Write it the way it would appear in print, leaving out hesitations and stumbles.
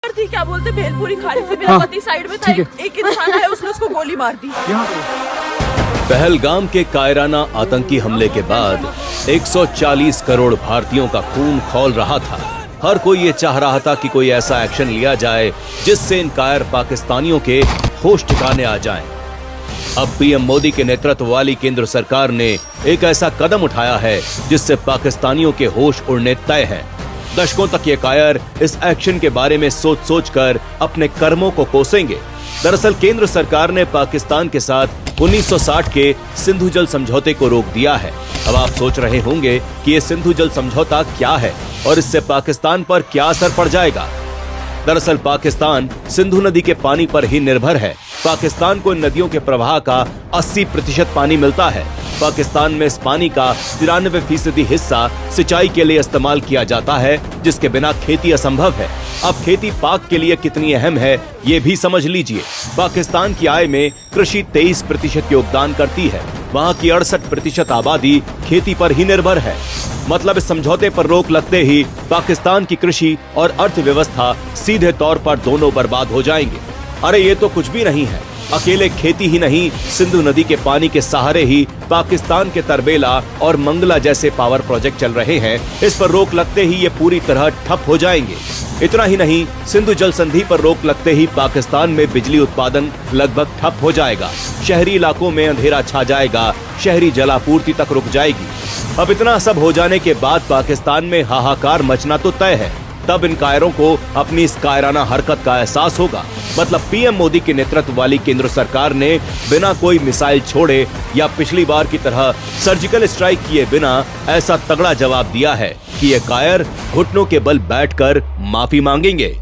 थी, क्या बोलते, भेलपुरी खा रही थी, मेरा पति साइड में था, एक इंसान आया, उसने उसको गोली मार दी। पहलगाम के कायराना आतंकी हमले के बाद 140 करोड़ भारतीयों का खून खौल रहा था। हर कोई ये चाह रहा था कि कोई ऐसा एक्शन लिया जाए जिससे इन कायर पाकिस्तानियों के होश ठिकाने आ जाएं। अब पीएम मोदी के नेतृत्व वाली केंद्र सरकार ने एक ऐसा कदम उठाया है जिससे पाकिस्तानियों के होश उड़ने तय हैं। दशकों तक ये कायर इस एक्शन के बारे में सोच सोच कर अपने कर्मों को कोसेंगे। दरअसल केंद्र सरकार ने पाकिस्तान के साथ 1960 के सिंधु जल समझौते को रोक दिया है। अब आप सोच रहे होंगे कि ये सिंधु जल समझौता क्या है और इससे पाकिस्तान पर क्या असर पड़ जाएगा। दरअसल पाकिस्तान सिंधु नदी के पानी पर ही निर्भर है। पाकिस्तान को इन नदियों के प्रवाह का 80% पानी मिलता है। पाकिस्तान में इस पानी का 93% हिस्सा सिंचाई के लिए इस्तेमाल किया जाता है, जिसके बिना खेती असंभव है। अब खेती पाक के लिए कितनी अहम है ये भी समझ लीजिए। पाकिस्तान की आय में कृषि 23% योगदान करती है। वहाँ की 68% आबादी खेती पर ही निर्भर है। मतलब इस समझौते पर रोक लगते ही पाकिस्तान की कृषि और अर्थव्यवस्था सीधे तौर पर दोनों बर्बाद हो जाएंगे। अरे ये तो कुछ भी नहीं है। अकेले खेती ही नहीं, सिंधु नदी के पानी के सहारे ही पाकिस्तान के तरबेला और मंगला जैसे पावर प्रोजेक्ट चल रहे हैं। इस पर रोक लगते ही ये पूरी तरह ठप हो जाएंगे। इतना ही नहीं, सिंधु जल संधि पर रोक लगते ही पाकिस्तान में बिजली उत्पादन लगभग ठप हो जाएगा। शहरी इलाकों में अंधेरा छा जाएगा, शहरी जलापूर्ति तक रुक जाएगी। अब इतना सब हो जाने के बाद पाकिस्तान में हाहाकार मचना तो तय है। तब इन कायरों को अपनी इस कायराना हरकत का एहसास होगा। मतलब पीएम मोदी के नेतृत्व वाली केंद्र सरकार ने बिना कोई मिसाइल छोड़े या पिछली बार की तरह सर्जिकल स्ट्राइक किए बिना ऐसा तगड़ा जवाब दिया है कि ये कायर घुटनों के बल बैठकर माफी मांगेंगे।